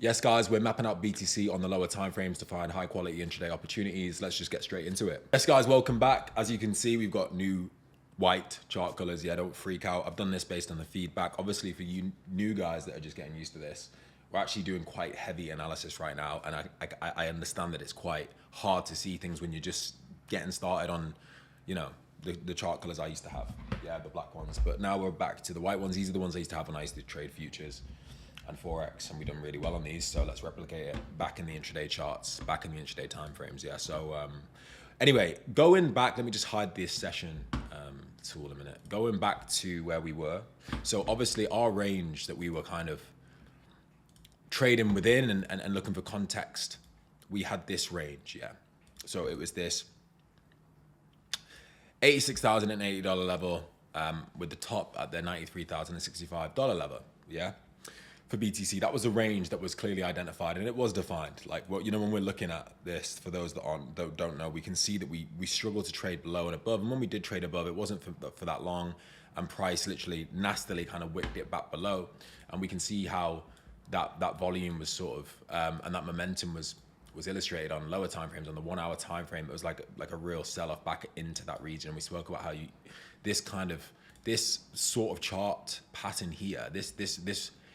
Yes, guys, we're mapping out BTC on the lower timeframes to find high quality intraday opportunities. Let's just get straight into it. Yes, guys, welcome back. As you can see, we've got new white chart colors. Yeah, don't freak out. I've done this based on the feedback. Obviously, for you new guys that are just getting used to this, we're actually doing quite heavy analysis right now. And I understand that it's quite hard to see things when you're just getting started on, you know, the chart colors I used to have. Yeah, the black ones. But now we're back to the white ones. These are the ones I used to have when I used to trade futures and Forex, and we've done really well on these. So let's replicate it back in the intraday charts, back in the intraday timeframes. Yeah. So anyway, going back, let me just hide this session tool a minute. Going back to where we were. So obviously our range that we were kind of trading within and looking for context, we had this range. Yeah. So it was this $86,080 level with the top at the $93,065 level. Yeah. For BTC, that was a range that was clearly identified and it was defined. Like, well, you know, when we're looking at this, for those that don't know, we can see that we struggle to trade below and above. And when we did trade above, it wasn't for that long, and price literally nastily kind of wicked it back below. And we can see how that volume was sort of, and that momentum was illustrated on lower timeframes. On the 1 hour time frame, it was like a real sell-off back into that region. We spoke about how this sort of chart pattern here, this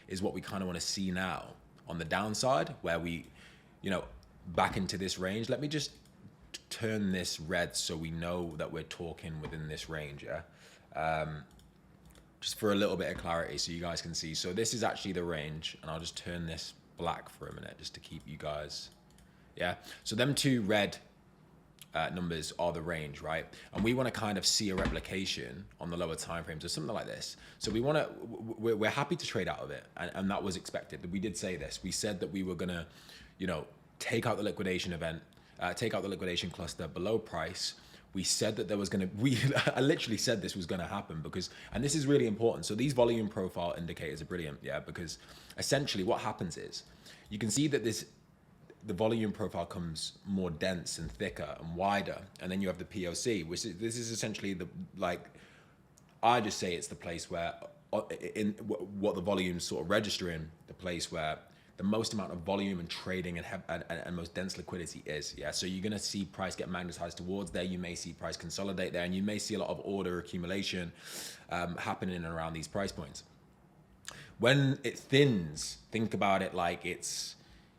is what we kind of want to see now on the downside, where we, you know, back into this range. Let me just turn this red so we know that we're talking within this range, yeah? Just for a little bit of clarity so you guys can see. So this is actually the range, and I'll just turn this black for a minute just to keep you guys, yeah? So them two red numbers are the range, right? And we want to kind of see a replication on the lower time frames or something like this. So we're happy to trade out of it, and that was expected. We did say this. We said that we were gonna, you know, take out the liquidation event, take out the liquidation cluster below price. We said that there was gonna, I literally said this was gonna happen because, and this is really important. So these volume profile indicators are brilliant, yeah, because essentially what happens is you can see that the volume profile comes more dense and thicker and wider, and then you have the POC, which this is essentially I just say it's the place where, in what the volumes sort of register in, the place where the most amount of volume and trading and most dense liquidity is, yeah. So you're gonna see price get magnetized towards there. You may see price consolidate there, and you may see a lot of order accumulation happening around these price points. When it thins, think about it like it's,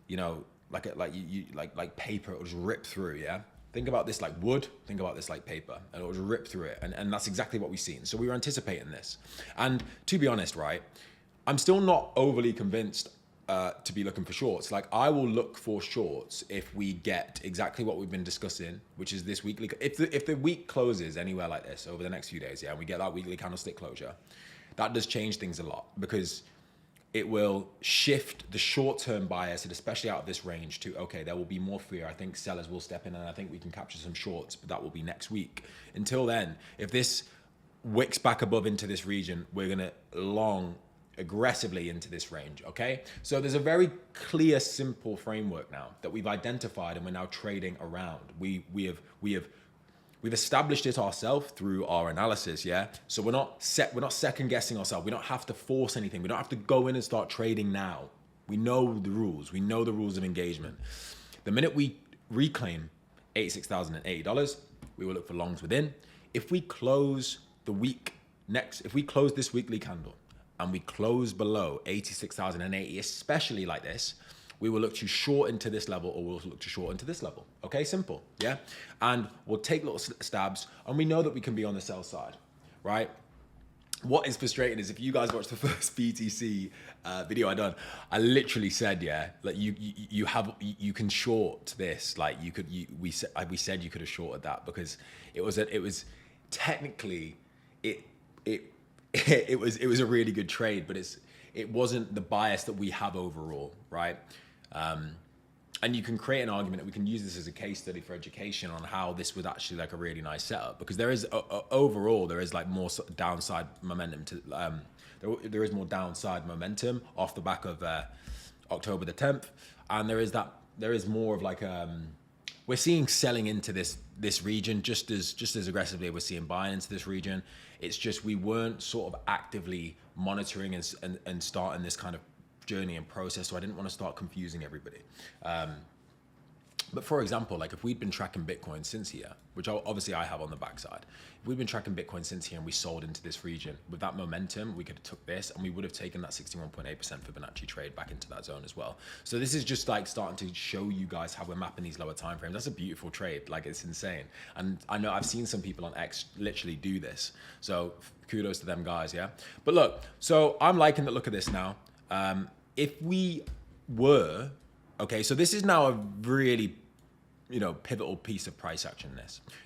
you know, like paper, it'll just rip through, yeah? Think about this like wood, think about this like paper, and it'll just rip through it. And that's exactly what we've seen. So we were anticipating this. And to be honest, right, I'm still not overly convinced to be looking for shorts. Like, I will look for shorts if we get exactly what we've been discussing, which is this weekly, if the week closes anywhere like this over the next few days, yeah, and we get that weekly candlestick closure, that does change things a lot, because it will shift the short-term bias, and especially out of this range, to, okay, there will be more fear. I think sellers will step in, and I think we can capture some shorts, but that will be next week. Until then, if this wicks back above into this region, we're gonna long aggressively into this range, okay? So there's a very clear, simple framework now that we've identified, and we're now trading around. We've established it ourselves through our analysis, yeah? So we're not second guessing ourselves. We don't have to force anything. We don't have to go in and start trading now. We know the rules. We know the rules of engagement. The minute we reclaim $86,080, we will look for longs within. If we close if we close this weekly candle and we close below 86,080, especially like this, we will look to short into this level, or we'll look to short into this level. Okay, simple, yeah? And we'll take little stabs, and we know that we can be on the sell side, right? What is frustrating is, if you guys watched the first BTC video I done, I literally said, yeah, like you can short this, like we said you could have shorted that, because it was technically it was a really good trade, but it wasn't the bias that we have overall, right? And you can create an argument that we can use this as a case study for education on how this was actually like a really nice setup, because there is overall there is like more downside momentum to there is more downside momentum off the back of October the 10th, and there is more of like we're seeing selling into this region just as aggressively as we're seeing buying into this region. It's just we weren't sort of actively monitoring and starting this kind of journey and process, so I didn't want to start confusing everybody. But for example, like if we'd been tracking Bitcoin since here, which obviously I have on the backside, if we'd been tracking Bitcoin since here and we sold into this region, with that momentum, we could have took this and we would have taken that 61.8% Fibonacci trade back into that zone as well. So this is just like starting to show you guys how we're mapping these lower time frames. That's a beautiful trade. Like, it's insane. And I know I've seen some people on X literally do this. So kudos to them guys, yeah? But look, so I'm liking the look of this now. If we were, okay, so this is now a really, pivotal piece of price action.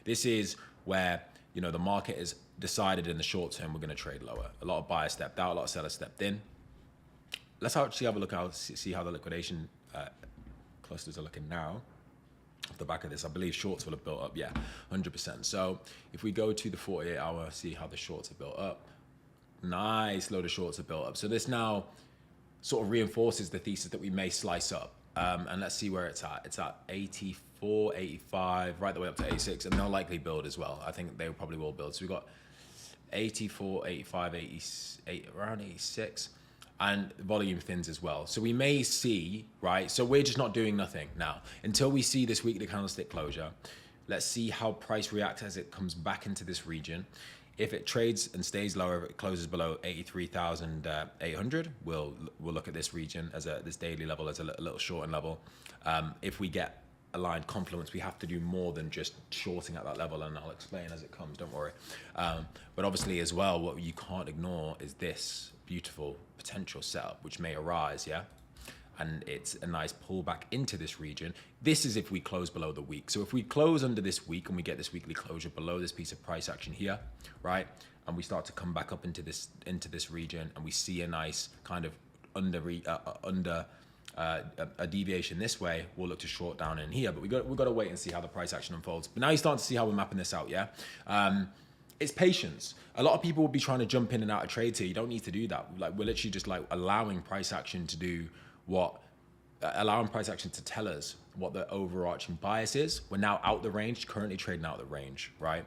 This is where, the market has decided in the short term we're going to trade lower. A lot of buyers stepped out, a lot of sellers stepped in. Let's actually have a look at see how the liquidation clusters are looking now. Off the back of this, I believe shorts will have built up, 100%. So if we go to the 48-hour, see how the shorts are built up. Nice load of shorts are built up. So this now sort of reinforces the thesis that we may slice up. And let's see where it's at. It's at 84, 85, right the way up to 86, and they'll likely build as well. I think they probably will build. So we've got 84, 85, 88, around 86, and volume thins as well. So we may see, right? So we're just not doing nothing now until we see this weekly candlestick closure. Let's see how price reacts as it comes back into this region. If it trades and stays lower, if it closes below 83,800, we'll look at this region as this daily level as a little shorting level. If we get aligned confluence, we have to do more than just shorting at that level, and I'll explain as it comes, don't worry. But obviously as well, what you can't ignore is this beautiful potential setup, which may arise, and it's a nice pullback into this region. This is if we close below the week. So if we close under this week and we get this weekly closure below this piece of price action here, right? And we start to come back up into this region, and we see a nice kind of a deviation this way, we'll look to short down in here. But we've got to wait and see how the price action unfolds. But now you're starting to see how we're mapping this out, it's patience. A lot of people will be trying to jump in and out of trades here. You don't need to do that. Like, we're literally just like allowing price action to do allowing price action to tell us what the overarching bias is. We're now out the range, currently trading out the range, right?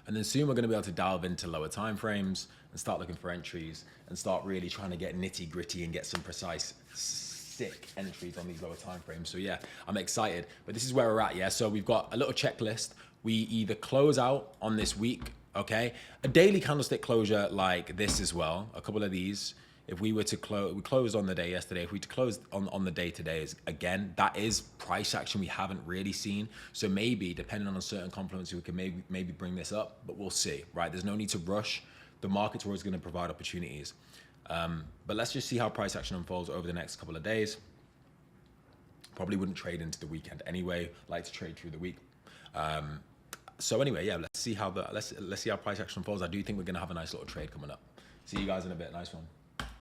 And then soon we're going to be able to delve into lower time frames and start looking for entries and start really trying to get nitty gritty and get some precise, sick entries on these lower time frames. So I'm excited, but this is where we're at. So we've got a little checklist. We either close out on this week, okay? A daily candlestick closure like this as well, a couple of these. If we were to close, we closed on the day yesterday. If we close on the day today, again, that is price action we haven't really seen. So maybe, depending on a certain confluence, we can maybe bring this up, but we'll see, right? There's no need to rush. The market's always going to provide opportunities. But let's just see how price action unfolds over the next couple of days. Probably wouldn't trade into the weekend anyway. Like to trade through the week. So anyway, let's see how price action unfolds. I do think we're going to have a nice little trade coming up. See you guys in a bit. Nice one.